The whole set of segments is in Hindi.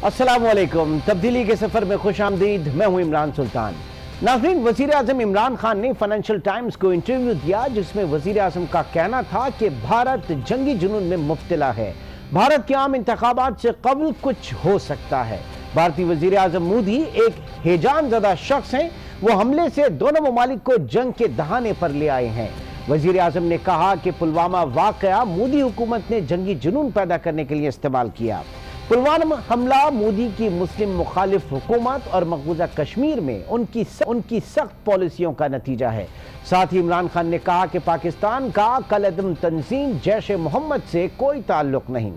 अस्सलामुअलैकुम। तब्दीली के सफर में खुश आमदीद। मैं हूं इमरान सुल्तान। नाज़रीन, वज़ीर आज़म इमरान खान ने फाइनेंशियल टाइम्स को इंटरव्यू दिया जिसमें वज़ीर आज़म का कहना था कि भारत जंगी जुनून में मुब्तला है। भारत के आम इंतखाबात से कबल कुछ हो सकता है। भारतीय वज़ीर आज़म मोदी एक हेजान ज़दा शख्स हैं। वो हमले से दोनों ममालिक को जंग के दहाने पर ले आए हैं। वज़ीर आज़म ने कहा कि पुलवामा वाक़या मोदी हुकूमत ने जंगी जुनून पैदा करने के लिए इस्तेमाल किया। पुलवामा हमला मोदी की मुस्लिम मुखालिफ हुकूमत और मकबूजा कश्मीर में उनकी सख्त पॉलिसियों का नतीजा है। साथ ही इमरान खान ने कहा कि पाकिस्तान का कलअदम तंजीम जैश ए मोहम्मद से कोई ताल्लुक नहीं।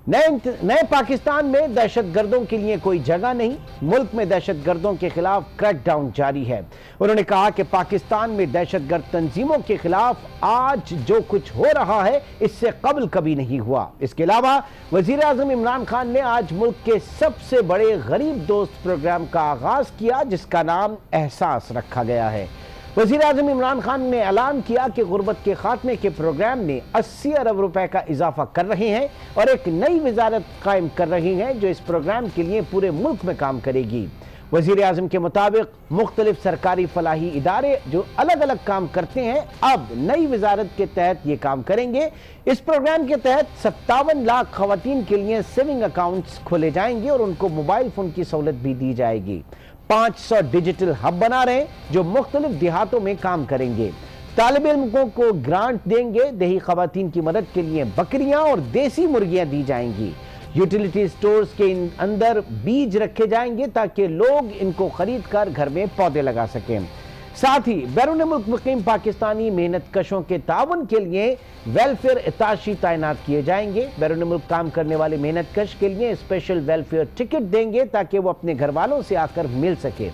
नए पाकिस्तान में दहशतगर्दों के लिए कोई जगह नहीं। मुल्क में दहशतगर्दों के खिलाफ क्रैकडाउन जारी है। उन्होंने कहा कि पाकिस्तान में दहशतगर्द तंजीमों के खिलाफ आज जो कुछ हो रहा है इससे कबल कभी नहीं हुआ। इसके अलावा वजीर आजम इमरान खान ने आज मुल्क के सबसे बड़े गरीब दोस्त प्रोग्राम का आगाज किया जिसका नाम एहसास रखा गया है। वज़ीर आज़म इमरान खान ने ऐलान किया कि गुर्बत के खात्मे के प्रोग्राम में 80 अरब रुपए का इजाफा कर रहे हैं और एक नई वजारत कायम कर रही हैं जो इस प्रोग्राम के लिए पूरे मुल्क में काम करेगी। वज़ीर आज़म के मुताबिक मुख्तलिफ सरकारी फलाही इदारे जो अलग अलग काम करते हैं अब नई वजारत के तहत ये काम करेंगे। इस प्रोग्राम के तहत 57 लाख खवातीन के लिए सेविंग अकाउंट्स खोले जाएंगे और उनको मोबाइल फोन की सहूलत भी दी जाएगी। 500 डिजिटल हब बना रहे हैं जो मुख्तलिफ देहातों में काम करेंगे। तालिब इल्मों को ग्रांट देंगे। देही खवातीन की मदद के लिए बकरियां और देसी मुर्गियां दी जाएंगी। यूटिलिटी स्टोर्स के अंदर बीज रखे जाएंगे ताकि लोग इनको खरीद कर घर में पौधे लगा सकें। साथ ही बैरून मुल्क मुकीम पाकिस्तानी मेहनत कशों के ताउन के लिए वेलफेयर इताशी तैनात किए जाएंगे। बैरून मुल्क काम करने वाले मेहनत कश के लिए स्पेशल वेलफेयर टिकट देंगे ताकि वो अपने घर वालों से आकर मिल सके।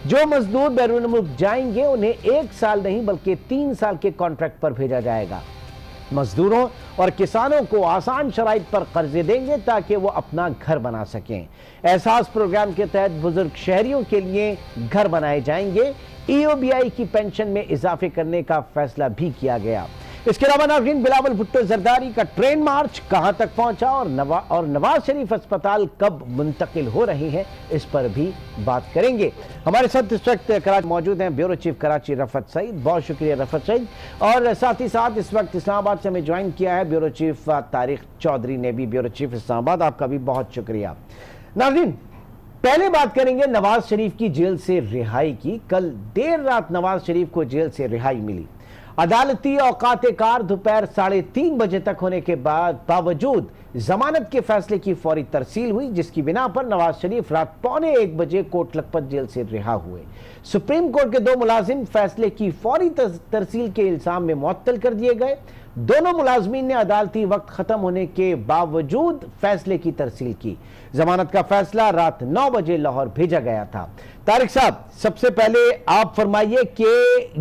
जो मजदूर बैरून मुल्क जाएंगे उन्हें 1 साल नहीं बल्कि 3 साल के कॉन्ट्रैक्ट पर भेजा जाएगा। मजदूरों और किसानों को आसान शराइत पर कर्जे देंगे ताकि वो अपना घर बना सकें। एहसास प्रोग्राम के तहत बुजुर्ग शहरियों के लिए घर बनाए जाएंगे। EOBI की पेंशन में इजाफे करने का फैसला भी किया गया। इसके अलावा नाज़रीन, बिलावल भुट्टो जरदारी का ट्रेन मार्च कहां तक पहुंचा और नवाज शरीफ अस्पताल कब मुंतकिल हो रही हैं इस पर भी बात करेंगे। हमारे साथ इस वक्त कराची मौजूद हैं ब्यूरो चीफ कराची रफत सईद। बहुत शुक्रिया रफत सईद। और साथ ही साथ इस वक्त इस्लामाबाद से हमें ज्वाइन किया है ब्यूरो चीफ तारिक चौधरी ने भी। ब्यूरो चीफ इस्लामाबाद, आपका भी बहुत शुक्रिया। नाज़रीन, पहले बात करेंगे नवाज शरीफ की जेल से रिहाई की। कल देर रात नवाज शरीफ को जेल से रिहाई मिली। अदालती औकात कार दोपहर 3:30 बजे तक होने के बावजूद जमानत के फैसले की फौरी तरसील हुई जिसकी बिना पर नवाज शरीफ रात 12:45 बजे कोट लखपत जेल से रिहा हुए। सुप्रीम कोर्ट के 2 मुलाजिम फैसले की फौरी तरसील के इल्जाम में मुअत्तल कर दिए गए। दोनों मुलाजमीन ने अदालती वक्त खत्म होने के बावजूद फैसले की तरसील की। जमानत का फैसला रात 9 बजे लाहौर भेजा गया था। तारिक साहब, सबसे पहले आप फरमाइए कि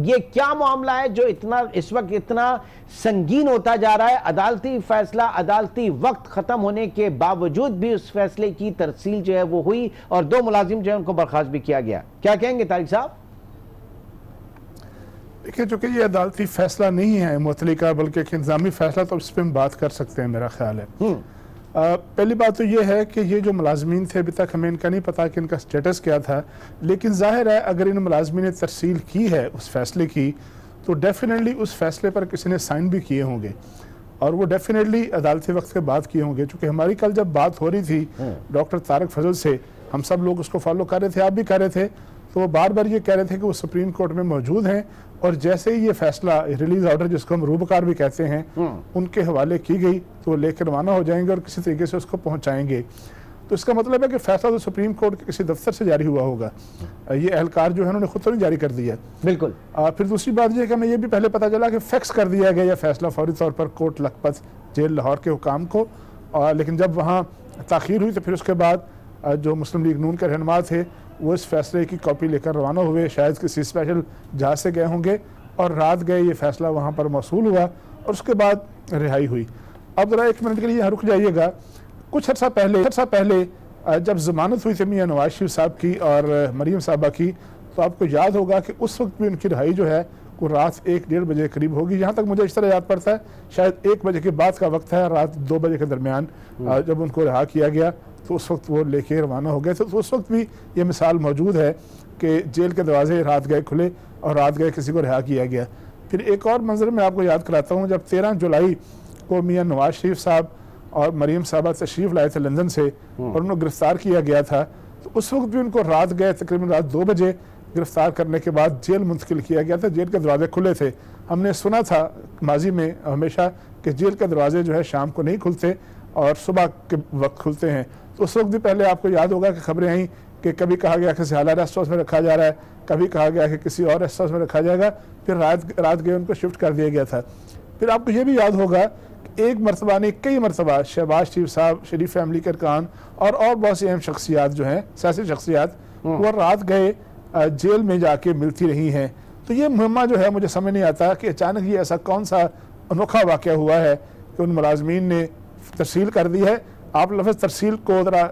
ये क्या मामला है जो इस वक्त इतना संगीन होता जा रहा है। अदालती फैसला अदालती वक्त खत्म होने के बावजूद भी उस फैसले की तरसील जो है वो हुई और 2 मुलाजिम जो है उनको बर्खास्त भी किया गया। क्या कहेंगे तारिक साहब? देखिए, चूंकि ये अदालती फैसला नहीं है मुअत्तली का बल्कि एक इंतजामी फैसला, तो इस पर हम बात कर सकते हैं मेरा ख्याल है। पहली बात तो ये है कि ये जो मुलाजमीन थे अभी तक हमें इनका नहीं पता कि इनका स्टेटस क्या था, लेकिन जाहिर है अगर इन मुलाजमीन ने तरसील की है उस फैसले की तो डेफिनेटली उस फैसले पर किसी ने साइन भी किए होंगे और वो डेफिनेटली अदालती वक्त के बाद किए होंगे। चूँकि हमारी कल जब बात हो रही थी डॉक्टर तारिक फजल से, हम सब लोग उसको फॉलो कर रहे थे, आप भी कर रहे थे, तो वो बार बार ये कह रहे थे कि वो सुप्रीम कोर्ट में मौजूद हैं और जैसे ही ये फैसला रिलीज ऑर्डर जिसको हम रूबकार भी कहते हैं उनके हवाले की गई तो वो लेकर रवाना हो जाएंगे और किसी तरीके से उसको पहुंचाएंगे। तो इसका मतलब है कि फैसला तो सुप्रीम कोर्ट के किसी दफ्तर से जारी हुआ होगा। ये एहलकार जो है उन्होंने खुद तो नहीं जारी कर दिया। बिल्कुल। फिर दूसरी बात यह कि हमें ये भी पहले पता चला कि फैक्स कर दिया गया यह फैसला फौरी तौर पर कोट लखपत जेल लाहौर के हुकाम को, लेकिन जब वहाँ ताख़ीर हुई तो फिर उसके बाद जो मुस्लिम लीग नून के रहनुमा थे वो इस फैसले की कॉपी लेकर रवाना हुए। शायद किसी स्पेशल जहाज से गए होंगे और रात गए ये फैसला वहाँ पर मौसूल हुआ और उसके बाद रिहाई हुई। अब ज़रा 1 मिनट के लिए यहाँ रुक जाइएगा। कुछ अर्सा पहले जब जमानत हुई थी मियां नवाज शरीफ साहब की और मरीम साहबा की, तो आपको याद होगा कि उस वक्त भी उनकी रिहाई जो है वो रात 1-1:30 बजे करीब होगी। जहाँ तक मुझे इस तरह याद पड़ता है शायद 1 बजे के बाद का वक्त है, रात 2 बजे के दरमियान जब उनको रिहा किया गया तो उस वक्त वो लेके रवाना हो गए थे। तो उस वक्त भी ये मिसाल मौजूद है कि जेल के दरवाजे रात गए खुले और रात गए किसी को रिहा किया गया। फिर एक और मंजर मैं आपको याद कराता हूँ, जब 13 जुलाई को मियाँ नवाज शरीफ साहब और मरीम साहबा तशरीफ़ लाए थे लंदन से और उनको गिरफ्तार किया गया था, तो उस वक्त भी उनको रात गए तकरीबन रात 2 बजे गिरफ्तार करने के बाद जेल मुंतकिल किया गया था। जेल के दरवाजे खुले थे। हमने सुना था माजी में हमेशा कि जेल के दरवाजे जो है शाम को नहीं खुलते और सुबह के वक्त खुलते हैं। तो उस वक्त भी पहले आपको याद होगा कि खबरें आई कि कभी कहा गया कि सियाला रेस्ट हाउस में रखा जा रहा है, कभी कहा गया कि किसी और रेस्ट हाउस में रखा जाएगा, फिर रात गए उनको शिफ्ट कर दिया गया था। फिर आपको ये भी याद होगा कि एक मरतबा नहीं कई मरतबा शहबाज शरीफ साहब, शरीफ फैमिली के अरकान और बहुत सी अहम शख्सियात जो हैं, सियासी शख्सियात, वो रात गए जेल में जाके मिलती रही हैं। तो ये मुहिम्मा जो है मुझे समझ नहीं आता कि अचानक ये ऐसा कौन सा अनोखा वाक़या हुआ है कि उन मुलाजमीन ने तरसील कर दी है। आप लफ्ज़ तरसील को ज़रा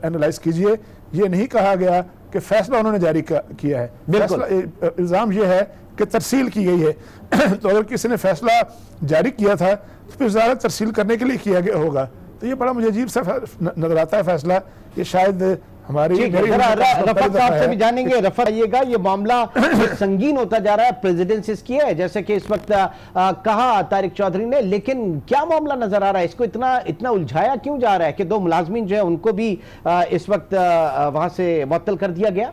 एनालाइज कीजिए। ये नहीं कहा गया कि फैसला उन्होंने जारी किया है, इल्ज़ाम ये है कि तरसील की गई है। तो अगर किसी ने फैसला जारी किया था तो फिर ज़्यादा तरसील करने के लिए किया गया होगा। तो ये बड़ा मुझे अजीब सा नजर आता है फैसला। ये शायद हमारी रफत साहब से भी जानेंगे। रफत, आइएगा, ये मामला संगीन होता जा रहा है, प्रेसिडेंसीज की है जैसे कि इस वक्त कहा तारिक चौधरी ने, लेकिन क्या मामला नजर आ रहा है? इसको इतना उलझाया क्यों जा रहा है कि 2 मुलाजमीन जो है उनको भी इस वक्त वहां से मुअत्तल कर दिया गया?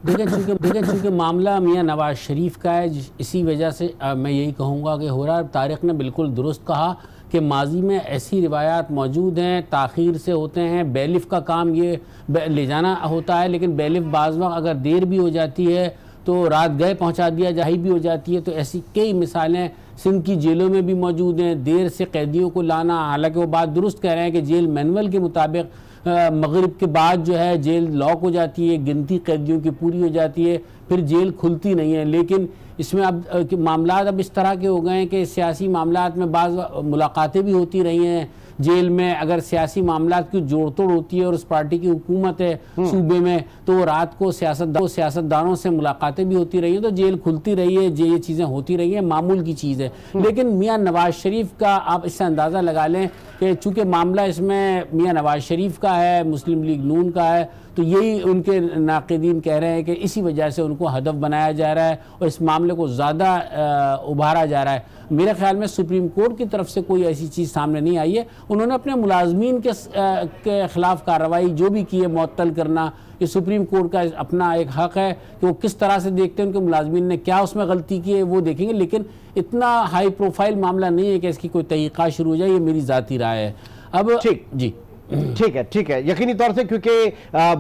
देखिए चूँकि मामला मियाँ नवाज शरीफ का है, इसी वजह से मैं यही कहूँगा कि हो रहा है। तारिक ने बिल्कुल दुरुस्त कहा कि माजी में ऐसी रिवायात मौजूद हैं, ताख़ीर से होते हैं। बैलिफ का काम ये ले जाना होता है, लेकिन बैलिफ बाज़ वक़्त अगर देर भी हो जाती है तो रात गए पहुंचा दिया जाही भी हो जाती है। तो ऐसी कई मिसालें सिंध की जेलों में भी मौजूद हैं। देर से कैदियों को लाना, हालांकि वो बात दुरुस्त कह रहे हैं कि जेल मैनुअल के मुताबिक मगरिब के बाद जो है जेल लॉक हो जाती है, गिनती कैदियों की पूरी हो जाती है, फिर जेल खुलती नहीं है। लेकिन इसमें अब मामलात अब इस तरह के हो गए हैं कि सियासी मामलात में बाज़ मुलाकातें भी होती रही हैं जेल में। अगर सियासी मामलात की जोड़ तोड़ होती है और उस पार्टी की हुकूमत है सूबे में, तो रात को सियासतदानों से मुलाकातें भी होती रही हैं, तो जेल खुलती रही है। ये चीज़ें होती रही हैं, मामूल की चीज़ है। लेकिन मियाँ नवाज शरीफ का आप इससे अंदाज़ा लगा लें कि चूँकि मामला इसमें मियाँ नवाज शरीफ का है, मुस्लिम लीग नून का है, तो यही उनके नाक़िदीन कह रहे हैं कि इसी वजह से उनको हदफ बनाया जा रहा है और इस मामले को ज़्यादा उभारा जा रहा है। मेरे ख्याल में सुप्रीम कोर्ट की तरफ से कोई ऐसी चीज़ सामने नहीं आई है। उन्होंने अपने मुलाजमीन के ख़िलाफ़ कार्रवाई जो भी की है, मुअत्तल करना, ये सुप्रीम कोर्ट का अपना एक हक़ है कि वो किस तरह से देखते हैं, उनके मुलाजमीन ने क्या उसमें गलती की है वो देखेंगे। लेकिन इतना हाई प्रोफाइल मामला नहीं है कि इसकी कोई तहक़ीक़ात शुरू हो जाए, ये मेरी ज़ाती राय है। अब जी ठीक है, यकीनी तौर से, क्योंकि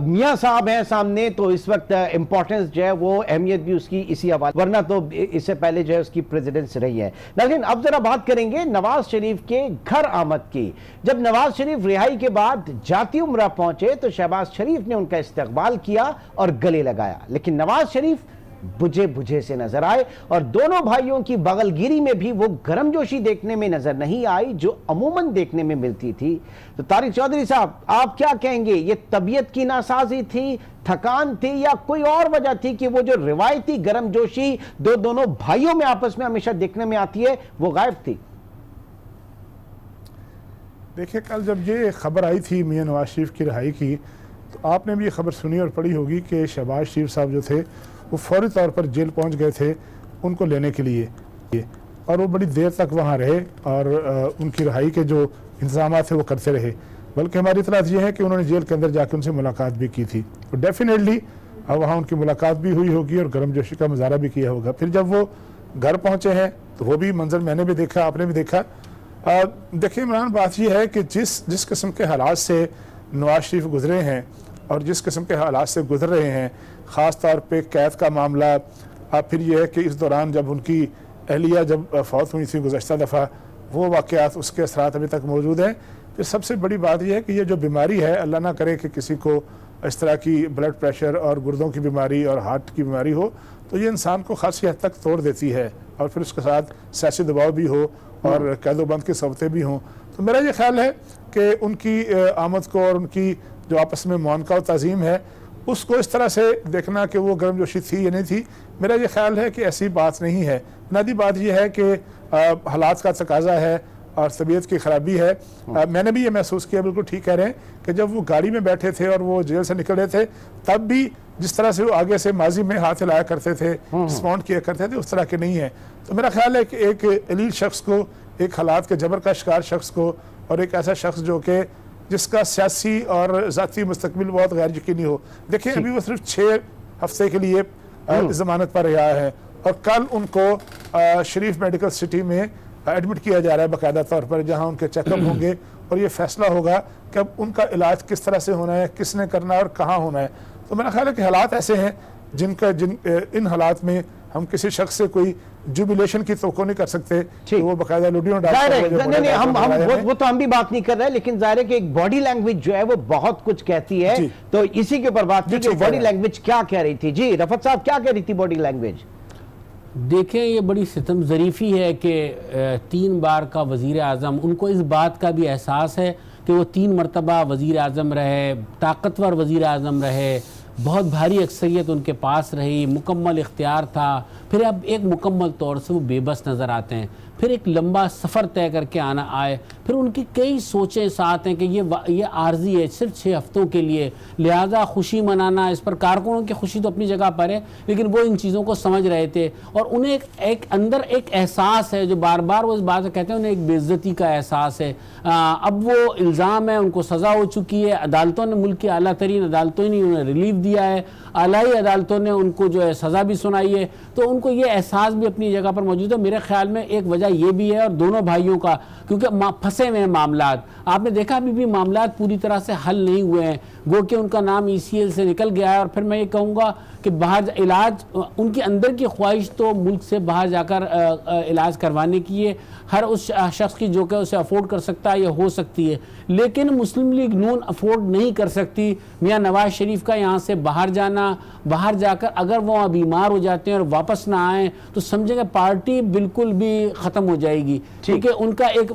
मियाँ साहब हैं सामने, तो इस वक्त इंपॉर्टेंस जो है वो अहमियत भी उसकी इसी हवाले, वरना तो इससे पहले जो है उसकी प्रेसिडेंस रही है। लेकिन अब जरा बात करेंगे नवाज शरीफ के घर आमद की। जब नवाज शरीफ रिहाई के बाद जाती उम्रा पहुंचे तो शहबाज शरीफ ने उनका इस्तकबाल किया और गले लगाया, लेकिन नवाज शरीफ बुझे से नजर आए और दोनों भाइयों की बगलगिरी में भी वो गर्मजोशी देखने में नजर नहीं आई जो अमूमन देखने में मिलती थी। तो तारिक चौधरी साहब, आप क्या कहेंगे? ये तबीयत की नासाजी थी, थकान थी, या कोई और वजह थी कि वो जो रिवायती गर्मजोशी दोनों भाइयों में आपस में हमेशा देखने में आती है वो गायब थी? देखिए, कल जब ये खबर आई थी मियां नवाज शरीफ की रिहाई की, तो आपने भी ये खबर सुनी और पढ़ी होगी कि शहबाज शरीफ साहब जो थे वो फौरी तौर पर जेल पहुंच गए थे उनको लेने के लिए, और वो बड़ी देर तक वहाँ रहे और उनकी रिहाई के जो इंतजाम थे वो करते रहे। बल्कि हमारी इतलात ये है कि उन्होंने जेल के अंदर जाकर उनसे मुलाकात भी की थी, तो डेफिनेटली वहाँ उनकी मुलाकात भी हुई होगी और गर्मजोशी का मुजाहरा भी किया होगा। फिर जब वो घर पहुँचे हैं तो वो भी मंजर मैंने भी देखा, आपने भी देखा। देखिए इमरान, बात यह है कि जिस किस्म के हालात से नवाज शरीफ गुजरे हैं और जिस किस्म के हालात से गुजर रहे हैं, ख़ास तौर पे कैद का मामला, फिर यह है कि इस दौरान जब उनकी अहलिया जब फौत हुई थी गुज़श्ता दफ़ा, वो वाक़यात, उसके असरात अभी तक मौजूद हैं। फिर सबसे बड़ी बात यह है कि ये जो बीमारी है, अल्लाह ना करे कि किसी को इस तरह की ब्लड प्रेशर और गुर्दों की बीमारी और हार्ट की बीमारी हो, तो ये इंसान को खासी हद तक तोड़ देती है और फिर उसके साथ सियासी दबाव भी हो और कैदोबंद की सबतें भी हों। तो मेरा ये ख्याल है कि उनकी आमद को और उनकी जो आपस में मुआनका और तज़ीम है उसको इस तरह से देखना कि वो गर्मजोशी थी या नहीं थी, मेरा ये ख्याल है कि ऐसी बात नहीं है। बुनियादी बात यह है कि हालात का तकाजा है और तबीयत की खराबी है। मैंने भी ये महसूस किया, बिल्कुल ठीक कह रहे हैं कि जब वो गाड़ी में बैठे थे और वो जेल से निकल रहे थे, तब भी जिस तरह से वो आगे से माजी में हाथ हिलाया करते थे, रिस्पॉन्ड किया करते थे, उस तरह के नहीं है। तो मेरा ख्याल है कि एक एलीट शख्स को, एक हालात के जबर का शिकार शख्स को, और एक ऐसा शख्स जो कि जिसका सियासी और ज़ाती मुस्तकबिल बहुत गैर यकीनी हो। देखिए अभी वो सिर्फ 6 हफ्ते के लिए जमानत पर रहा है और कल उनको शरीफ मेडिकल सिटी में एडमिट किया जा रहा है बाकायदा तौर पर, जहां उनके चेकअप होंगे और ये फैसला होगा कि अब उनका इलाज किस तरह से होना है, किसने करना है और कहाँ होना है। तो मेरा ख्याल है कि हालात ऐसे हैं इन हालात में हम किसी शख्स से कोई जुबिलेशन की तवक्को नहीं कर सकते कि वो बाकायदा लुडियों वो तो हम भी बात नहीं कर रहे, लेकिन जाहिर है कि एक बॉडी लैंग्वेज जो है वो बहुत कुछ कहती है। तो इसी के ऊपर बात की, बॉडी लैंग्वेज क्या कह रही थी। जी रफत साहब, क्या कह रही थी बॉडी लैंग्वेज? देखें, ये बड़ी सितम ज़रीफ़ी है कि 3 बार का वज़ीर आज़म, उनको इस बात का भी एहसास है कि वो 3 मरतबा वज़ीर आज़म रहे, ताकतवर वज़ीर आज़म रहे, बहुत भारी अक्सरियत उनके पास रही, मुकम्मल इख्तियार था, फिर अब एक मुकम्मल तौर से वो बेबस नज़र आते हैं, फिर एक लंबा सफ़र तय करके आना आए, फिर उनकी कई सोचें साथ हैं कि ये आर्जी है, सिर्फ 6 हफ्तों के लिए, लिहाजा खुशी मनाना, इस पर कारकुनों की खुशी तो अपनी जगह पर है, लेकिन वो इन चीज़ों को समझ रहे थे और उन्हें एक अंदर एक एहसास है जो बार बार वो इस बात से कहते हैं, उन्हें एक बेइज्जती का एहसास है। अब वो इल्ज़ाम है, उनको सज़ा हो चुकी है, अदालतों ने, मुल्क की आला तरीन अदालतों ने उन्हें रिलीफ दिया है, आलाई अदालतों ने उनको जो है सज़ा भी सुनाई है, तो उनको ये एहसास भी अपनी जगह पर मौजूद है। मेरे ख्याल में एक वजह ये भी है, और दोनों भाइयों का, क्योंकि फंसे हुए हैं मामलात, आपने देखा अभी भी मामलात पूरी तरह से हल नहीं हुए हैं, गो कि उनका नाम ECL से निकल गया है। और फिर मैं ये कहूँगा कि बाहर इलाज, उनकी अंदर की ख्वाहिश तो मुल्क से बाहर जाकर इलाज करवाने की है, हर उस शख्स की जो कि उसे अफोर्ड कर सकता है, ये हो सकती है, लेकिन मुस्लिम लीग नून अफोर्ड नहीं कर सकती मियाँ नवाज शरीफ का यहाँ से बाहर जाना। बाहर जाकर अगर वो बीमार हो जाते हैं और वापस ना आए तो समझेंगे पार्टी बिल्कुल भी ख़त्म हो जाएगी, क्योंकि उनका एक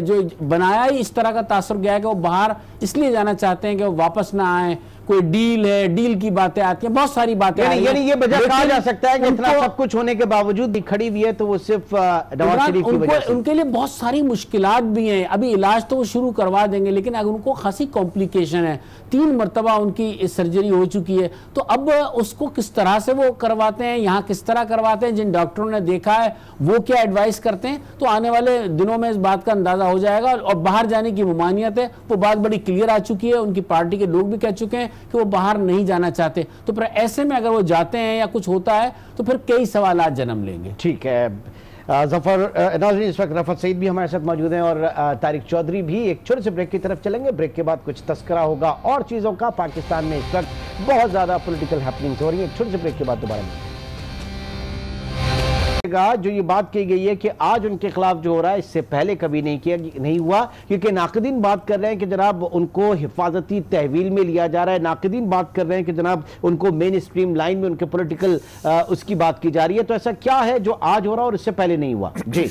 जो बनाया ही इस तरह का तासुर गया है कि वो बाहर इसलिए जाना चाहते हैं कि वो वापस ना आए। कोई डील है, डील की बातें आती हैं, बहुत सारी बातें, यानी ये वजह कहा जा सकता है कि इतना सब कुछ होने के बावजूद भी खड़ी हुई है तो वो सिर्फ नवाज शरीफ की वजह से। उनके लिए बहुत सारी मुश्किलात भी हैं। अभी इलाज तो वो शुरू करवा देंगे, लेकिन अगर उनको खासी कॉम्प्लिकेशन है, 3 मरतबा उनकी सर्जरी हो चुकी है, तो अब उसको किस तरह से वो करवाते हैं, यहाँ किस तरह करवाते हैं, जिन डॉक्टरों ने देखा है वो क्या एडवाइस करते हैं, तो आने वाले दिनों में इस बात का अंदाजा हो जाएगा। और बाहर जाने की ममानियत है, वो बात बड़ी क्लियर आ चुकी है, उनकी पार्टी के लोग भी कह चुके हैं कि वो बाहर नहीं जाना चाहते। तो फिर ऐसे में अगर वो जाते हैं या कुछ होता है तो फिर कई सवालात जन्म लेंगे। ठीक है जफर नाज़रीन, इस वक्त रफत सईद भी हमारे साथ मौजूद हैं और तारिक चौधरी भी। एक छोटे से ब्रेक की तरफ चलेंगे, ब्रेक के बाद कुछ तस्करा होगा और चीज़ों का। पाकिस्तान में इस वक्त बहुत ज़्यादा पॉलिटिकल हैपनिंग्स हो रही हैं। एक छोटे से ब्रेक के बाद दोबारा जो ये बात की गई है कि आज उनके खिलाफ जो हो रहा है इससे पहले कभी नहीं हुआ, क्योंकि नाक़दीन बात कर रहे हैं कि जनाब उनको हिफाजती तहवील में लिया जा रहा है। नाक़दीन बात कर रहे हैं कि जनाब उनको मेन स्ट्रीम लाइन में उनके पॉलिटिकल उसकी बात की जा रही है। तो ऐसा क्या है जो आज हो रहा है और इससे पहले नहीं हुआ? जी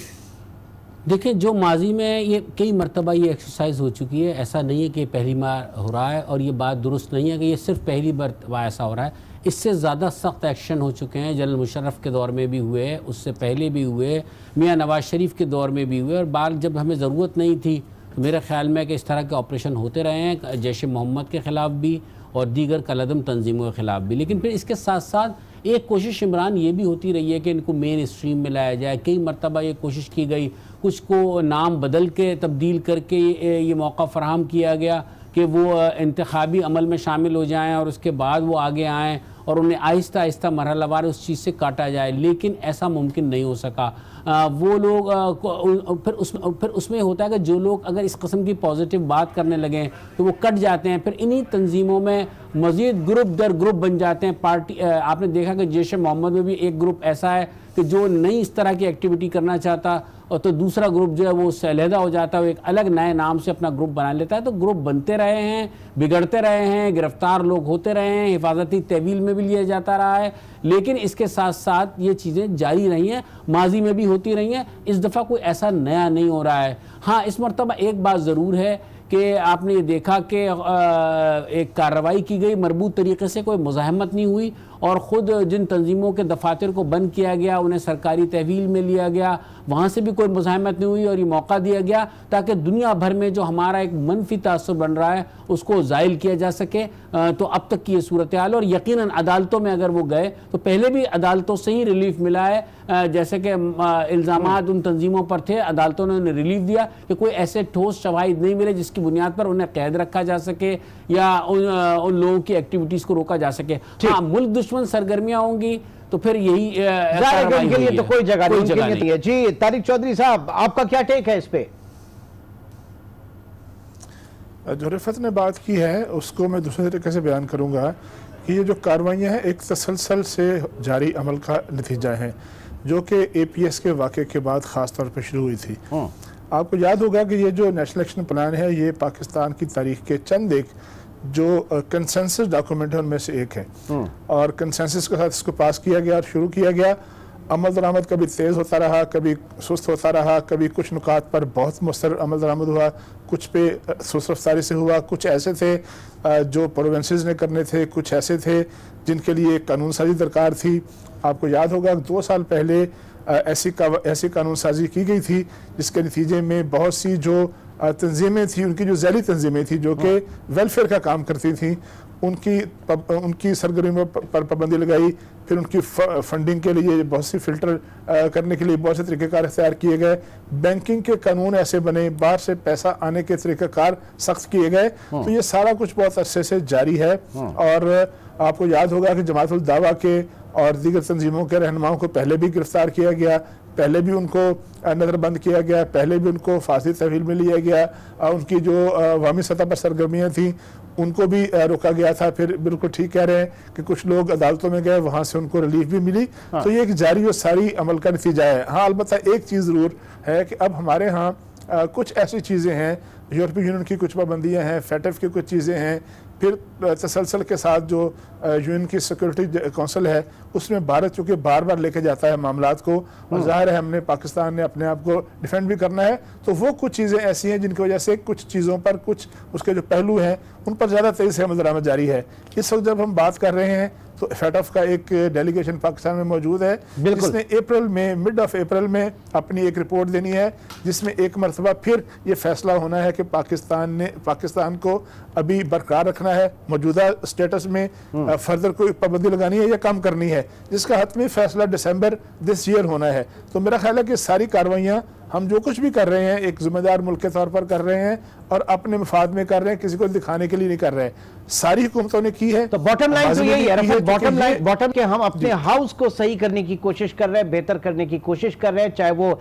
देखिए, जो माजी में ये कई मरतबा ये एक्सरसाइज हो चुकी है, ऐसा नहीं है कि पहली बार हो रहा है, और ये बात दुरुस्त नहीं है कि ये सिर्फ पहली मरतबा ऐसा हो रहा है। इससे ज़्यादा सख्त एक्शन हो चुके हैं, जनरल मुशर्रफ के दौर में भी हुए, उससे पहले भी हुए, मियाँ नवाज शरीफ के दौर में भी हुए, और बार जब हमें ज़रूरत नहीं थी तो मेरे ख्याल में कि इस तरह के ऑपरेशन होते रहे हैं, जैश मोहम्मद के ख़िलाफ़ भी और दीगर कलअदम तंजीमों के ख़िलाफ़ भी। लेकिन फिर इसके साथ साथ एक कोशिश इमरान ये भी होती रही है कि इनको मेन स्ट्रीम में लाया जाए। कई मरतबा ये कोशिश की गई, कुछ को नाम बदल के तब्दील करके ये मौका फ़राहम किया गया कि वो इंतखाबी अमल में शामिल हो जाएं और उसके बाद वो आगे आएँ और उन्हें आहिस्ता आहिस्ता मरहलावार उस चीज़ से काटा जाए, लेकिन ऐसा मुमकिन नहीं हो सका। वो लोग फिर उसमें होता है कि जो लोग अगर इस किस्म की पॉजिटिव बात करने लगें तो वो कट जाते हैं, फिर इन्हीं तंजीमों में मज़ीद ग्रुप दर ग्रुप बन जाते हैं। पार्टी आपने देखा कि जैश मोहम्मद में भी एक ग्रुप ऐसा है कि जो नहीं इस तरह की एक्टिविटी करना चाहता, और तो दूसरा ग्रुप जो है वो उससे अलहदा हो जाता है, वो एक अलग नए नाम से अपना ग्रुप बना लेता है। तो ग्रुप बनते रहे हैं, बिगड़ते रहे हैं, गिरफ्तार लोग होते रहे हैं, हिफाजती तहवील में भी लिया जाता रहा है, लेकिन इसके साथ साथ ये चीज़ें जारी रही हैं, माजी में भी होती रही हैं। इस दफ़ा कोई ऐसा नया नहीं हो रहा है। हाँ, इस मरतबा एक बात ज़रूर है कि आपने ये देखा कि एक कार्रवाई की गई, मरबूत तरीके से कोई मुज़ाहमत नहीं हुई, और ख़ुद जिन तंजीमों के दफातर को बंद किया गया, उन्हें सरकारी तहवील में लिया गया, वहाँ से भी कोई मुज़ाहमत नहीं हुई और ये मौका दिया गया ताकि दुनिया भर में जो हमारा एक मनफी तासुर बन रहा है उसको ज़ाइल किया जा सके। तो अब तक की ये सूरत हाल, और यकीनन अदालतों में अगर वो गए तो पहले भी अदालतों से ही रिलीफ मिला है, जैसे कि इल्ज़ामात उन तंजीमों पर थे, अदालतों ने उन्हें रिलीफ दिया कि कोई ऐसे ठोस शवाहिद नहीं मिले जिसकी बुनियाद पर उन्हें कैद रखा जा सके या उन लोगों की एक्टिविटीज़ को रोका जा सके। हाँ, मुल्क दुश्मन सरगर्मियाँ होंगी तो फिर यही के लिए तो कोई जगह नहीं है। जी तारिक चौधरी साहब, आपका क्या टेक है इस पे? जो रिफत ने बात की है उसको मैं दूसरे तरीके से बयान करूंगा कि ये जो कार्रवाइयाँ हैं एक तसलसल से जारी अमल का नतीजा है, जो कि APS के वाक़े के बाद ख़ास तौर पर शुरू हुई थी। आपको याद होगा कि ये जो नेशनल एक्शन प्लान है ये पाकिस्तान की तारीख के चंद एक जो कंसेंसस डॉक्यूमेंट है उनमें से एक है, और कंसेंसस के साथ इसको पास किया गया और शुरू किया गया। अमल दरामद कभी तेज़ होता रहा, कभी सुस्त होता रहा, कभी कुछ नुकात पर बहुत मुस्तर अमल दरामद हुआ, कुछ पे सुस्त रफ्तारी से हुआ, कुछ ऐसे थे जो प्रोविंसेस ने करने थे, कुछ ऐसे थे जिनके लिए कानून साजी दरकार थी। आपको याद होगा 2 साल पहले ऐसी कानून साजी की गई थी जिसके नतीजे में बहुत सी जो तंजीमें थी, उनकी जो ज़ैली तंजीमें थी जो कि वेलफेयर का काम करती थी, उनकी सरगर्मियों पर पाबंदी लगाई। फिर उनकी फंडिंग के लिए बहुत सी फिल्टर करने के लिए बहुत से तरीक़ेकार इख्तियार किए गए। बैंकिंग के कानून ऐसे बने, बाहर से पैसा आने के तरीक़ेकार सख्त किए गए। तो ये सारा कुछ बहुत अरसे से जारी है। और आपको याद होगा कि जमातुल दावा के और दीगर तंजीमों के रहनुमाओं को पहले भी गिरफ्तार किया गया, पहले भी उनको नज़रबंद किया गया, पहले भी उनको फांसी तहवील में लिया गया, उनकी जो अवामी सतह पर सरगर्मियाँ थीं उनको भी रोका गया था। फिर बिल्कुल ठीक कह रहे हैं कि कुछ लोग अदालतों में गए, वहाँ से उनको रिलीफ भी मिली। तो ये एक जारी और सारी अमल का नतीजा है। हाँ, अलबत्ता एक चीज़ ज़रूर है कि अब हमारे यहाँ कुछ ऐसी चीज़ें हैं, यूरोपीय यूनियन की कुछ पाबंदियाँ हैं, FATF की कुछ चीज़ें हैं, फिर तसलसल के साथ जो यूएन की सिक्योरिटी काउंसिल है उसमें भारत चूँकि बार बार लेके जाता है मामलात को, और ज़ाहिर है हमने पाकिस्तान ने अपने आप को डिफेंड भी करना है। तो वो कुछ चीज़ें ऐसी हैं जिनकी वजह से कुछ चीज़ों पर, कुछ उसके जो पहलू हैं उन पर ज़्यादा तेज़ी से अमल दरामद जारी है। इस वक्त जब हम बात कर रहे हैं तो FATF का एक डेलीगेशन पाकिस्तान में मौजूद है जिसने अप्रैल में, मिड ऑफ अप्रैल में अपनी एक रिपोर्ट देनी है जिसमें एक मरतबा फिर ये फैसला होना है कि पाकिस्तान को अभी बरकरार रखना है मौजूदा स्टेटस में, फर्दर कोई पाबंदी लगानी है या कम करनी है, जिसका हतमी फैसला दिसंबर दिस ईयर होना है। तो मेरा ख्याल है कि सारी कार्रवाइयाँ हम जो कुछ भी कर रहे हैं एक जिम्मेदार मुल्क के तौर पर कर रहे हैं और अपने मफाद में कर रहे हैं, किसी को दिखाने के लिए नहीं कर रहे हैं। सारी हुकूमतों ने की है। तो बॉटम लाइन तो यही है, बॉटम के हम अपने हाउस को सही करने की कोशिश कर रहे हैं, बेहतर करने की कोशिश कर रहे हैं, चाहे वो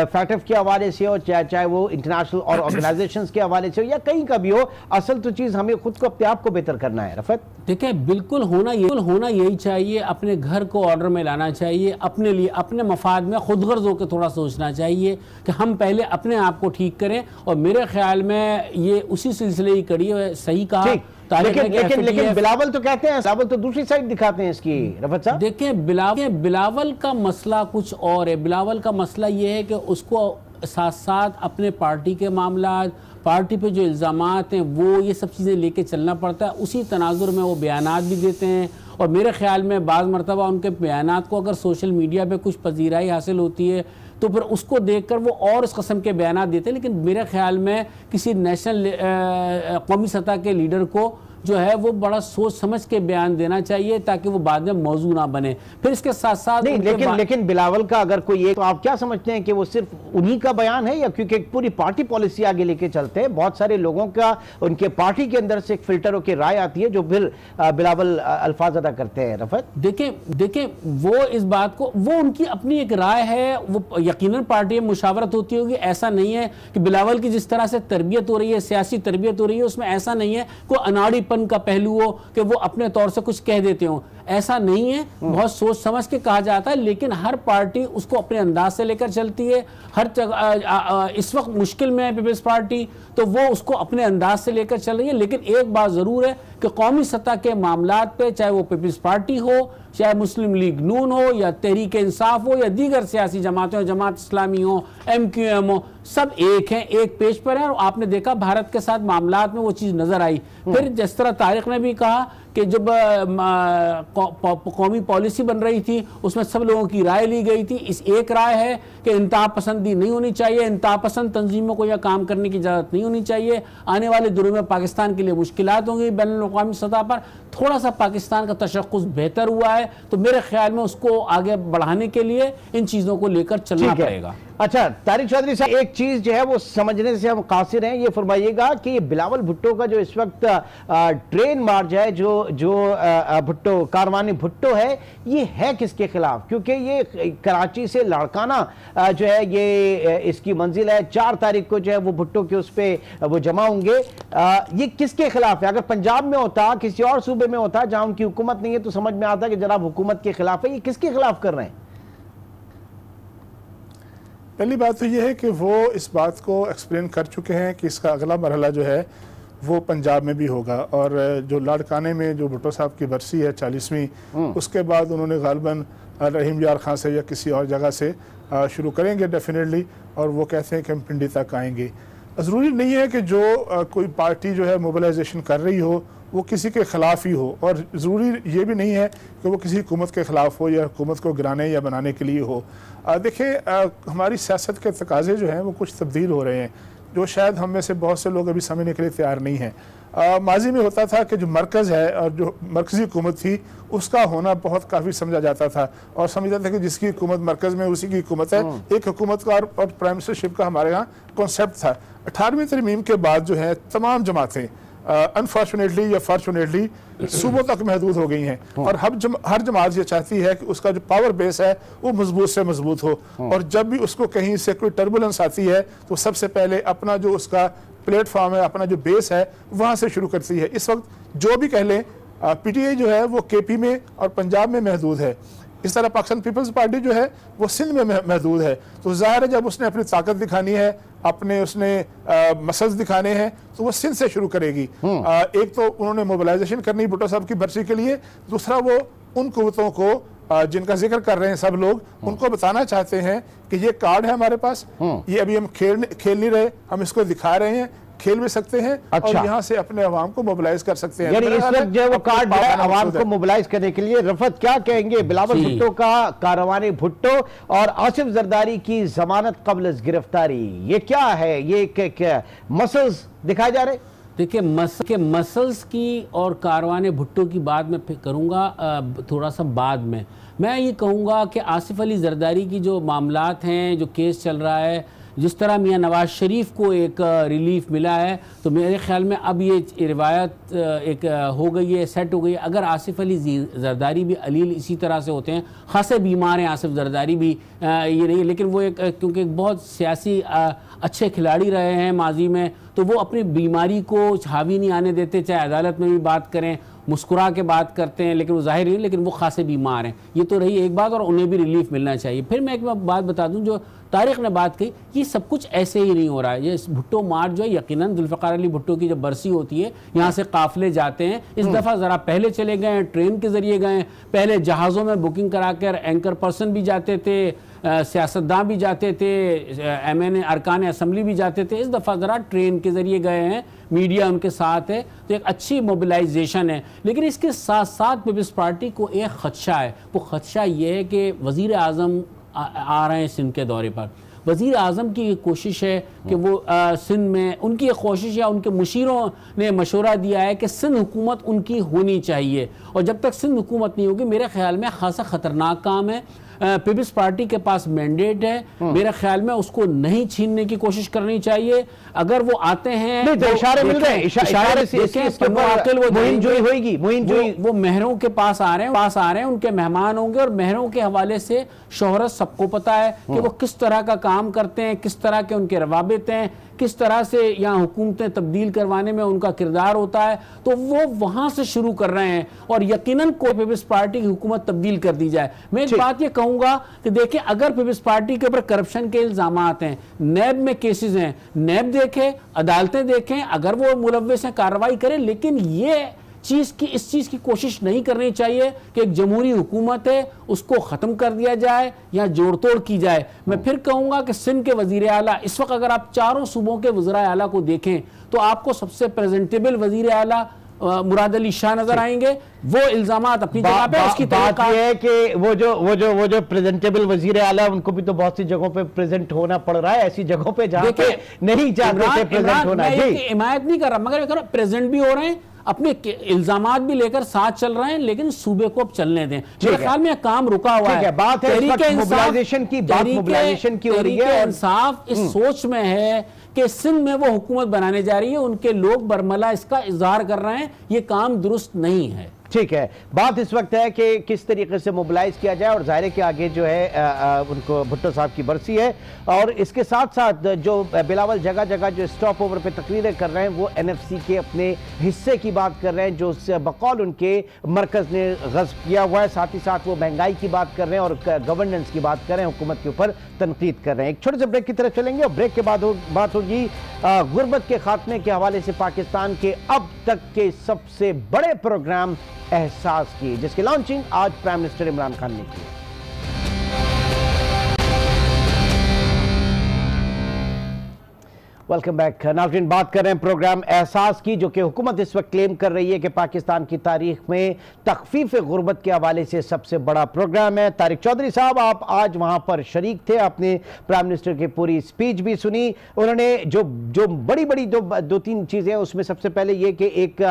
FATF के हवाले से हो, चाहे वो इंटरनेशनल और ऑर्गेनाइजेशंस के हवाले से हो या कहीं का भी हो। असल तो चीज हमें खुद को, अपने आप को बेहतर करना है। रफत देखिए, बिल्कुल होना यही चाहिए, अपने घर को ऑर्डर में लाना चाहिए, अपने लिए, अपने मफाद में खुद गर्ज होकर थोड़ा सोचना चाहिए कि हम पहले अपने आप को ठीक करें। और मेरे ख्याल में ये उसी सिलसिले की कड़ी है। सही कहा। लेकिन बिलावल तो कहते हैं, बिलावल तो दूसरी साइड दिखाते हैं इसकी। रफत साहब देखिए, बिलावल का मसला कुछ और है। बिलावल का मसला ये है कि उसको साथ साथ अपने पार्टी के मामला, पार्टी पे जो इल्ज़ामात हैं वो ये सब चीज़ें लेके चलना पड़ता है। उसी तनाजुर में वो बयानात भी देते हैं और मेरे ख्याल में बाज़ मरतबा उनके बयानात को अगर सोशल मीडिया पे कुछ पजीराई हासिल होती है तो फिर उसको देखकर वो और इस कस्म के बयानात देते हैं। लेकिन मेरे ख्याल में किसी नेशनल कौमी सतह के लीडर को जो है वो बड़ा सोच समझ के बयान देना चाहिए ताकि वो बाद में मौजू ना बने। फिर इसके साथ साथ लेकिन बिलावल का अगर कोई एक, तो आप क्या समझते हैं कि वो सिर्फ उन्हीं का बयान है या क्योंकि पूरी पार्टी पॉलिसी आगे लेके चलते हैं, बहुत सारे लोगों का उनके पार्टी के अंदर से एक फिल्टर होकर राय आती है जो फिर बिलावल अल्फाज अदा करते हैं। रफत देखिए वो इस बात को, वो उनकी अपनी एक राय है, वो यकीनन पार्टी में मुशावरत होती होगी। ऐसा नहीं है कि बिलावल की जिस तरह से तरबियत हो रही है, सियासी तरबियत हो रही है, उसमें ऐसा नहीं है कोई अनाड़ी का पहलू हो कि वो अपने तौर से कुछ कह देते हो, ऐसा नहीं है। बहुत सोच समझ के कहा जाता है, लेकिन हर पार्टी उसको अपने अंदाज से लेकर चलती है। हर जगह इस वक्त मुश्किल में है पीपल्स पार्टी, तो वो उसको अपने अंदाज से लेकर चल रही है। लेकिन एक बात जरूर है कि कौमी सतह के मामलात पे, चाहे वो पीपल्स पार्टी हो, चाहे मुस्लिम लीग नून हो या तहरीक इंसाफ हो या दीगर सियासी जमातें हो, जमात इस्लामी हो, MQM हो, सब एक हैं, एक पेज पर हैं। और आपने देखा भारत के साथ मामलात में वो चीज़ नजर आई। फिर जिस तरह तारिक ने भी कहा कि जब कौमी पॉलिसी बन रही थी उसमें सब लोगों की राय ली गई थी। इस एक राय है कि इंतहा पसंदी नहीं होनी चाहिए, इंतहा पसंद तंजीमों को यह काम करने की इजाज़त नहीं होनी चाहिए। आने वाले दिनों में पाकिस्तान के लिए मुश्किलात होंगी बैनुल-अक़वामी सतह पर। थोड़ा सा पाकिस्तान का तशख़्ख़ुस बेहतर हुआ है, तो मेरे ख्याल में उसको आगे बढ़ाने के लिए इन चीज़ों को लेकर चलना पड़ेगा। अच्छा तारिक चौधरी साहब, एक चीज जो है वो समझने से हम कासिर हैं, ये फरमाइएगा कि ये बिलावल भुट्टो का जो इस वक्त ट्रेन मार्च है, जो भुट्टो कारवानी भुट्टो है, ये है किसके खिलाफ? क्योंकि ये कराची से लाड़काना जो है ये इसकी मंजिल है। 4 तारीख को जो है वो भुट्टो के उस पर वो जमा होंगे। ये किसके खिलाफ है? अगर पंजाब में होता, किसी और सूबे में होता जहां उनकी हुकूमत नहीं है, तो समझ में आता कि जनाब हुकूमत के खिलाफ है। ये किसके खिलाफ कर रहे हैं? पहली बात तो यह है कि वो इस बात को एक्सप्लेन कर चुके हैं कि इसका अगला मरहला जो है वो पंजाब में भी होगा। और जो लाड़काने में जो भुट्टो साहब की बरसी है 40वीं, उसके बाद उन्होंने गालिबन रहीम यार खां से या किसी और जगह से शुरू करेंगे डेफिनेटली। और वो कहते हैं कि हम पिंडी तक आएंगे। ज़रूरी नहीं है कि जो कोई पार्टी जो है मोबिलाइजेशन कर रही हो वो किसी के ख़िलाफ़ ही हो, और ज़रूरी ये भी नहीं है कि वो किसी हुकूमत के ख़िलाफ़ हो या हुकूमत को गिराने या बनाने के लिए हो। देखिए हमारी सियासत के तकाज़े जो हैं वो कुछ तब्दील हो रहे हैं, जो शायद हम में से बहुत से लोग अभी समझने के लिए तैयार नहीं हैं। माजी में होता था कि जो मरकज़ है और जो मरकज़ी हुकूमत थी उसका होना बहुत काफ़ी समझा जाता था, और समझा था कि जिसकी हुकूमत मरकज़ में उसी की हुकूमत है। एक हुकूमत का और प्राइम मिनिस्टरशिप का हमारे यहाँ कॉन्सेप्ट था। 18वीं तरमीम के बाद जो है तमाम जमातें अनफॉर्चुनेटली या फॉर्चुनेटली सूबों तक महदूद हो गई हैं, और हर जमात ये चाहती है कि उसका जो पावर बेस है वो मजबूत से मजबूत हो। और जब भी उसको कहीं से कोई टर्बुलेंस आती है तो सबसे पहले अपना जो उसका प्लेटफॉर्म है, अपना जो बेस है, वहाँ से शुरू करती है। इस वक्त जो भी कह लें PTI जो है वो KP में और पंजाब में महदूद है। इस तरह पाकिस्तान पीपल्स पार्टी जो है वो सिंध में महदूद है। तो जाहिर है जब उसने अपनी ताकत दिखानी है, अपने उसने मसल्स दिखाने हैं, तो वो सिंध से शुरू करेगी। एक तो उन्होंने मोबिलाइजेशन करनी भुट्टो साहब की बरसी के लिए, दूसरा वो उन कुव्वतों को जिनका जिक्र कर रहे हैं सब लोग, उनको बताना चाहते हैं कि ये कार्ड है हमारे पास, ये अभी हम खेल नहीं रहे, हम इसको दिखा रहे हैं, खेल भी सकते हैं। अच्छा। और यहाँ से अपने अवाम को मोबिलाइज कर सकते हैं। यानी इस वक्त जो वो कार्ड है अवाम को मोबिलाइज करने के लिए। रफत क्या कहेंगे बिलावल भुट्टो का कारवानी भुट्टो और आसिफ जरदारी की जमानत कब्ल गिरफ्तारी, ये क्या है? ये क्या मसल्स दिखाए जा रहे? देखिए मसल्स की और कारवाने भुट्टो की बात मैं करूँगा थोड़ा सा बाद में। मैं ये कहूँगा कि आसिफ अली जरदारी की जो मामलात हैं, जो केस चल रहा है, जिस तरह मियाँ नवाज शरीफ को एक रिलीफ मिला है, तो मेरे ख्याल में अब ये रिवायत एक हो गई है, सेट हो गई है। अगर आसिफ अली जरदारी भी अलील इसी तरह से होते हैं, खासे बीमार हैं आसिफ जरदारी भी, ये नहीं, लेकिन वो एक क्योंकि एक बहुत सियासी अच्छे खिलाड़ी रहे हैं माजी में, तो वो अपनी बीमारी को हावी नहीं आने देते, चाहे अदालत में भी बात करें, मुस्कुरा के बात करते हैं, लेकिन वो जाहिर नहीं, लेकिन वो खासे बीमार हैं। ये तो रही एक बात, और उन्हें भी रिलीफ मिलना चाहिए। फिर मैं एक बात बता दूं, जो तारिक ने बात कही, ये सब कुछ ऐसे ही नहीं हो रहा है। ये भुट्टो मार्च जो है, यकीनन जुल्फ़िकार अली भुट्टो की जब बरसी होती है, यहाँ से काफिले जाते हैं। इस दफ़ा ज़रा पहले चले गए हैं, ट्रेन के ज़रिए गए, पहले जहाज़ों में बुकिंग करा कर एंकर पर्सन भी जाते थे, सियासतदान भी जाते थे, MNA अरकान असम्बली भी जाते थे। इस दफ़ा ज़रा ट्रेन के ज़रिए गए हैं, मीडिया उनके साथ है, तो एक अच्छी मोबिलाइजेशन है। लेकिन इसके साथ साथ पीपल्स पार्टी को एक ख़दशा है। वो ख़दशा ये है कि वज़ीर आज़म आ रहे हैं सिंध के दौरे पर। वज़ीर आज़म की कोशिश है कि वो सिंध में, उनकी एक कोशिश या उनके मुशीरों ने मशवरा दिया है कि सिंध हुकूमत उनकी होनी चाहिए, और जब तक सिंध हुकूमत नहीं होगी मेरे ख्याल में खासा ख़तरनाक काम है। पीपल्स पार्टी के पास मैंडेट है, मेरे ख्याल में उसको नहीं छीनने की कोशिश करनी चाहिए। अगर वो आते हैं, इशारे मिल रहे हैं, इशारे से वो महरों के पास आ रहे हैं, उनके मेहमान होंगे, और महरों के हवाले से शोहरत सबको पता है कि वो किस तरह का काम करते हैं, किस तरह के उनके रवाबित हैं, किस तरह से यहाँ हुकूमतें तब्दील करवाने में उनका किरदार होता है। तो वो वहाँ से शुरू कर रहे हैं, और यकीनन कोई पीपल्स पार्टी की हुकूमत तब्दील कर दी जाए। मैं एक बात ये कहूँगा कि देखिए, अगर पीपल्स पार्टी के ऊपर करप्शन के इल्ज़ामात हैं, नैब में केसेस हैं, नैब देखें, अदालतें देखें, अगर वो मुलव्वस हैं कार्रवाई करें। लेकिन इस चीज़ की कोशिश नहीं करनी चाहिए कि एक जमहूरी हुकूमत है उसको ख़त्म कर दिया जाए या जोड़ तोड़ की जाए। मैं फिर कहूँगा कि सिंध के वज़ीर आला इस वक्त अगर आप चारों सूबों के वज़ीर आला को देखें तो आपको सबसे प्रेजेंटेबल वज़ीर आला मुराद अली शाह नजर आएंगे। वो इल्जामात अपनी जगह पे, उसकी बात यह है कि वो जो प्रेजेंटेबल वजीर आला उनको भी तो बहुत सी जगहों पे प्रेजेंट होना पड़ रहा है, ऐसी जगहों पे जहां पे नहीं चाहते थे प्रेजेंट होना। हिमायत नहीं कर रहा, मगर प्रेजेंट भी हो रहे हैं, अपने इल्जामात भी लेकर साथ चल रहे हैं, लेकिन सूबे को अब चलने दें। मेरे ख्याल में काम रुका हुआ है। बात है मोबिलाइजेशन की, बात मोबिलाइजेशन की हो रही है। इंसाफ इस सोच में है कि सिंध में वो हुकूमत बनाने जा रही है, उनके लोग बरमला इसका इजहार कर रहे हैं, ये काम दुरुस्त नहीं है। ठीक है, बात इस वक्त है कि किस तरीके से मोबिलाइज किया जाए, और ज़ाहिर के आगे जो है उनको भुट्टो साहब की बरसी है, और इसके साथ साथ जो बिलावल जगह जगह जो स्टॉप ओवर पे तकरीरें कर रहे हैं वो एनएफसी के अपने हिस्से की बात कर रहे हैं जो बकौल उनके मरकज़ ने गज़ब किया हुआ है। साथ ही साथ वो महंगाई की बात कर रहे हैं और गवर्नेंस की बात कर रहे हैं, हुकूमत के ऊपर तनकीद कर रहे हैं। एक छोटे से ब्रेक की तरफ चलेंगे और ब्रेक के बाद बात होगी गुर्बत के खात्मे के हवाले से पाकिस्तान के अब तक के सबसे बड़े प्रोग्राम एहसास की, जिसकी लॉन्चिंग आज प्राइम मिनिस्टर इमरान खान ने की। वेलकम बैक नाज़रीन, बात कर रहे हैं प्रोग्राम एहसास की, जो कि हुकूमत इस वक्त क्लेम कर रही है कि पाकिस्तान की तारीख में तखफीफ गुर्बत के हवाले से सबसे बड़ा प्रोग्राम है। तारिक चौधरी साहब, आप आज वहां पर शरीक थे, आपने प्राइम मिनिस्टर की पूरी स्पीच भी सुनी। उन्होंने जो बड़ी बड़ी दो तीन चीज़ें, उसमें सबसे पहले ये कि एक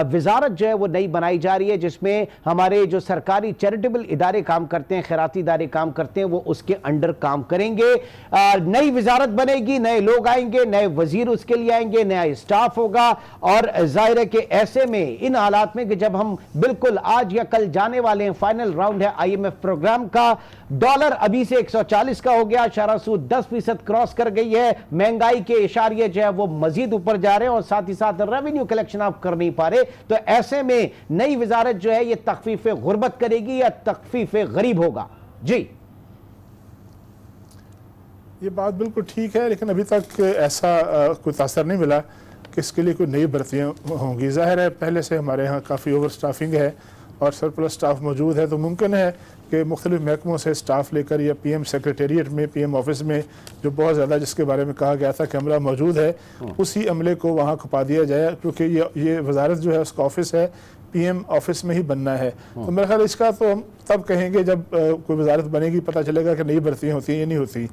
वजारत जो है वो नई बनाई जा रही है, जिसमें हमारे जो सरकारी चैरिटेबल इदारे काम करते हैं, खैराती इदारे काम करते हैं, वो उसके अंडर काम करेंगे। नई वजारत बनेगी, नए लोग आएंगे, नए वजीर उसके लिए आएंगे, नया स्टाफ होगा। और जाहिर है कि ऐसे में इन हालात में कि जब हम बिल्कुल आज या कल जाने वाले हैं, फाइनल राउंड है IMF प्रोग्राम का, डॉलर अभी से 140 का हो गया, शरह सूद 10% क्रॉस कर गई है, महंगाई के इशारे जो है वो मजीद ऊपर जा रहे हैं, और साथ ही साथ रेवेन्यू कलेक्शन आप कर नहीं पा रहे। तो ऐसे में नई वजारत जो है ये तखफीफ गुर्बत करेगी या तखफीफ गरीब होगा? जी, ये बात बिल्कुल ठीक है, लेकिन अभी तक ऐसा कोई तासर नहीं मिला कि इसके लिए कोई नई भर्तियाँ होंगी। ज़ाहिर है पहले से हमारे यहाँ काफ़ी ओवर स्टाफिंग है और सरप्लस स्टाफ मौजूद है, तो मुमकिन है कि मुख्तलिफ महकमों से स्टाफ लेकर या PM सेक्रेटेरिएट में, PM ऑफिस में जो बहुत ज़्यादा जिसके बारे में कहा गया था कि अमला मौजूद है, उसी अमले को वहाँ खपा दिया जाए, क्योंकि ये वजारत जो है उसका ऑफिस है, PM ऑफिस में ही बनना है। तो मेरा ख्याल इसका तो हम तब कहेंगे जब कोई वजारत बनेगी, पता चलेगा कि नई भर्तियाँ होती हैं या नहीं होती।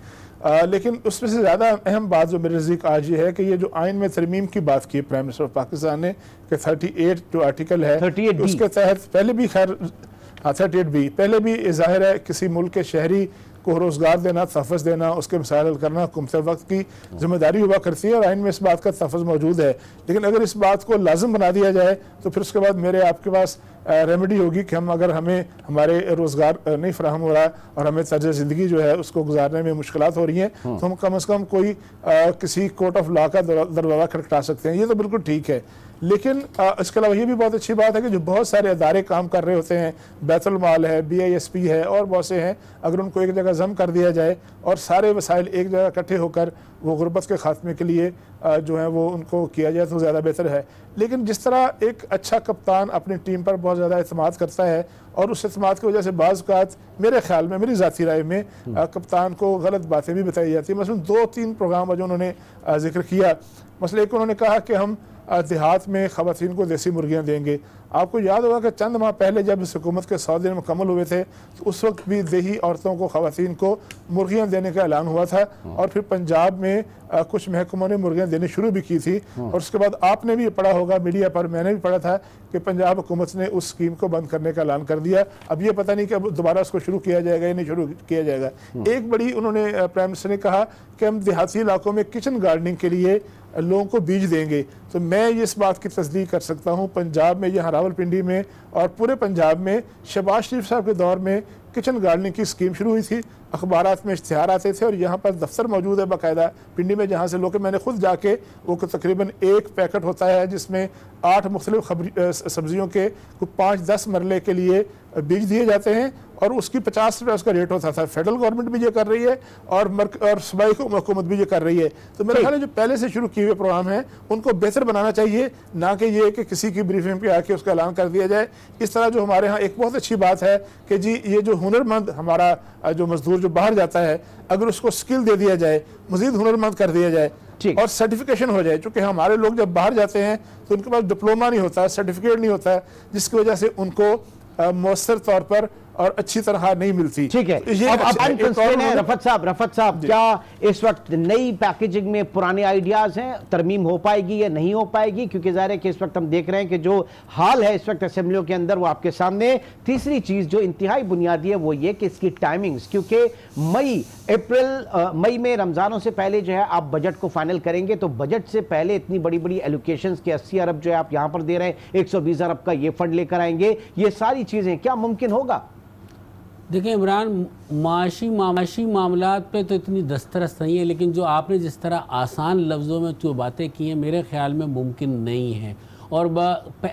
लेकिन उसमें से ज़्यादा अहम बात जो मेरे नज़दीक आज ये है कि ये जो आइन में तरमीम की बात की प्राइम मिनिस्टर ऑफ पाकिस्तान ने कि 38 जो आर्टिकल है उसके तहत पहले भी 38B पहले भी ज़ाहिर है किसी मुल्क के शहरी को रोज़गार देना, तहफ़्फ़ुज़ देना, उसके मसाइल हल करना हुकूमत वक्त की जिम्मेदारी हुआ करती है, और आइन में इस बात का तहफ़्फ़ुज़ मौजूद है। लेकिन अगर इस बात को लाजिम बना दिया जाए तो फिर उसके बाद मेरे आपके पास रेमेडी होगी कि अगर हमें हमारे रोज़गार नहीं फराहम हो रहा और हमें तर्ज ज़िंदगी जो है उसको गुजारने में मुश्किलात हो रही हैं, तो हम कम अज़ कम कोई किसी कोर्ट ऑफ लॉ का दरवाज़ा खटखटा सकते हैं। ये तो बिल्कुल ठीक है, लेकिन इसके अलावा ये भी बहुत अच्छी बात है कि जो बहुत सारे अदारे काम कर रहे होते हैं, बैतुल माल है, BISP है और बहुत से हैं, अगर उनको एक जगह जम कर दिया जाए और सारे वसाइल एक जगह इकट्ठे होकर वो गुर्बत के खात्मे के लिए जो है वो उनको किया जाए तो ज़्यादा बेहतर है। लेकिन जिस तरह एक अच्छा कप्तान अपनी टीम पर बहुत ज़्यादा एतमाद करता है और उस एतमाद की वजह से बाज़ औक़ात मेरे ख्याल में, मेरी ज़ाती राय में, कप्तान को गलत बातें भी बताई जाती हैं। मसलन 2-3 प्रोग्राम जो उन्होंने जिक्र किया, मसला एक उन्होंने कहा कि हम देहात में ख़वातीन को देसी मुर्गियाँ देंगे। आपको याद होगा कि चंद माह पहले जब इस हुकूमत के 100 दिन मुकम्मल हुए थे तो उस वक्त भी देही औरतों को, ख़वातीन को मुर्गियाँ देने का ऐलान हुआ था, और फिर पंजाब में कुछ महकमों ने मुर्गियाँ देनी शुरू भी की थी। और उसके बाद आपने भी पढ़ा होगा मीडिया पर, मैंने भी पढ़ा था कि पंजाब हुकूमत ने उस स्कीम को बंद करने का ऐलान कर दिया। अब ये पता नहीं कि अब दोबारा उसको शुरू किया जाएगा या नहीं शुरू किया जाएगा। एक बड़ी उन्होंने प्राइम मिनिस्टर ने कहा कि हम देहाती इलाकों में किचन गार्डनिंग के लिए लोगों को बीज देंगे। तो मैं इस बात की तस्दीक कर सकता हूँ, पंजाब में, यहाँ रावलपिंडी में और पूरे पंजाब में शहबाज शरीफ साहब के दौर में किचन गार्डनिंग की स्कीम शुरू हुई थी। अखबारात में इश्तिहार आते थे और यहाँ पर दफ्तर मौजूद है बाकायदा पिंडी में, जहाँ से लोग, मैंने खुद जाके वो तकरीबन एक पैकेट होता है जिसमें 8 मुख्तलिफ सब्जियों के 5-10 मरले के लिए बीज दिए जाते हैं और उसकी 50 रुपये उसका रेट होता था। फेडरल गवर्नमेंट भी ये कर रही है और सूबाई हुकूमत भी ये कर रही है। तो मेरे ख्याल में जो पहले से शुरू किए हुए प्रोग्राम हैं उनको बेहतर बनाना चाहिए, ना कि ये कि किसी की ब्रीफिंग पे आके उसका ऐलान कर दिया जाए। इस तरह जो हमारे यहाँ एक बहुत अच्छी बात है कि जी ये जो हुनरमंद हमारा जो मजदूर जो बाहर जाता है, अगर उसको स्किल दे दिया जाए, मजीद हुनरमंद कर दिया जाए और सर्टिफिकेशन हो जाए। क्योंकि हमारे लोग जब बाहर जाते हैं तो उनके पास डिप्लोमा नहीं होता, सर्टिफिकेट नहीं होता, जिसकी वजह से उनको मौसर तौर पर और अच्छी तरह नहीं मिलती। ठीक है, अब रफत साहब क्या इस वक्त नई पैकेजिंग में पुराने आइडियाज हैं, तरमीम हो पाएगी या नहीं हो पाएगी? क्योंकि जाहिर है कि इस वक्त हम देख रहे हैं कि जो हाल है इस वक्त असेंबलियों के अंदर वो आपके सामने। तीसरी चीज जो इंतहाई बुनियादी है वो ये कि इसकी टाइमिंग्स, क्योंकि मई में रमजानों से पहले जो है आप बजट को फाइनल करेंगे, तो बजट से पहले इतनी बड़ी बड़ी एलोकेशंस के 80 अरब जो है आप यहां पर दे रहे हैं, 120 अरब का ये फंड लेकर आएंगे, ये सारी चीजें क्या मुमकिन होगा? देखिए इमरान, माशी मामलात पे तो इतनी दस्तरस नहीं है, लेकिन जो आपने जिस तरह आसान लफ्ज़ों में जो बातें की हैं मेरे ख्याल में मुमकिन नहीं है। और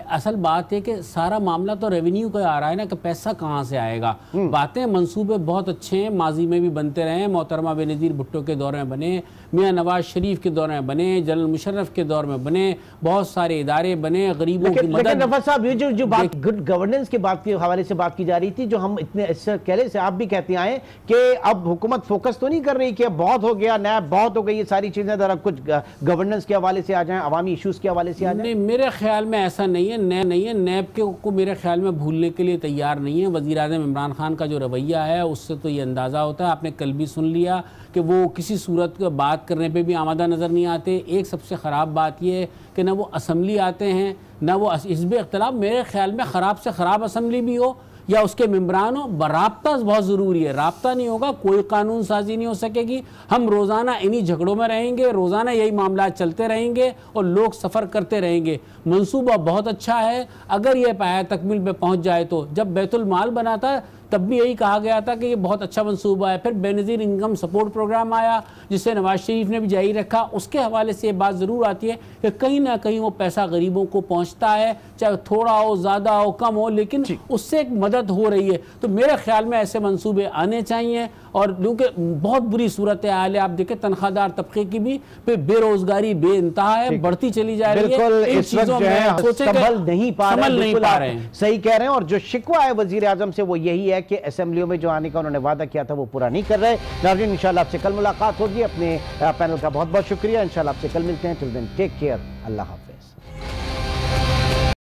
असल बात है कि सारा मामला तो रेवेन्यू का आ रहा है ना, कि पैसा कहाँ से आएगा। बातें मंसूबे बहुत अच्छे हैं, माजी में भी बनते रहे हैं, मोहतरमा बेनज़ीर भुट्टो के दौर में बने, मियाँ नवाज शरीफ के दौर में बने, जनरल मुशर्रफ के दौर में बने, बहुत सारे इदारे बने गरीबों की मदद। लेकिन नवाज साहब ये जो बात गुड गवर्नेंस के बात के हवाले से बात की जा रही थी, जो हम इतने पहले से आप भी कहते आए कि अब हुकूमत फोकस तो नहीं कर रही कि अब बहुत हो गया, नैब बहुत हो गई, ये सारी चीजें जरा कुछ गवर्नेंस के हवाले से आ जाए, अवामी इशूज के हवाले से आ जाए। मेरे ख्याल में ऐसा नहीं है, नैब को मेरे ख्याल में भूलने के लिए तैयार नहीं है। वज़ीर आज़म इमरान खान का जो रवैया है उससे तो ये अंदाज़ा होता है। आपने कल भी सुन लिया कि वो किसी सूरत का बात करने पे भी आमादा नज़र नहीं आते। एक सबसे ख़राब बात ये है कि ना वो असम्बली आते हैं, ना वो हिज़्ब इख्तिलाफ। मेरे ख्याल में ख़राब से ख़राब असम्बली भी हो या उसके मेम्बरान हो, बराबता बहुत ज़रूरी है। राब्ता नहीं होगा कोई कानून साजी नहीं हो सकेगी। हम रोज़ाना इन्हीं झगड़ों में रहेंगे, रोज़ाना यही मामला चलते रहेंगे और लोग सफ़र करते रहेंगे। मंसूबा बहुत अच्छा है, अगर ये पाया तकमील पे पहुँच जाए तो। जब बैतुल माल बना था तब भी यही कहा गया था कि ये बहुत अच्छा मंसूबा है। फिर बेनज़ीर इनकम सपोर्ट प्रोग्राम आया जिससे नवाज शरीफ ने भी जारी रखा। उसके हवाले से ये बात ज़रूर आती है कि कहीं ना कहीं वो पैसा गरीबों को पहुंचता है, चाहे थोड़ा हो, ज़्यादा हो, कम हो, लेकिन उससे एक मदद हो रही है। तो मेरे ख्याल में ऐसे मंसूबे आने चाहिए। और क्योंकि बहुत बुरी सूरत हाल है, आप देखें तनख्वाहदार तबके की भी, फिर बेरोजगारी बेइंतहा है, बढ़ती चली जा रही है। इन चीज़ों में संभल नहीं पा रहे हैं। सही कह रहे हैं। और जो शिकवा है वज़ीर आज़म से वो यही है कि असेंबलियों में जो आने का उन्होंने वादा किया था वो पूरा नहीं कर रहे। नाज़रीन, इंशाल्लाह आपसे कल मुलाकात होगी। अपने पैनल का बहुत बहुत शुक्रिया। इंशाल्लाह आपसे कल मिलते हैं। Till then take care. अल्लाह हाफ़िज़।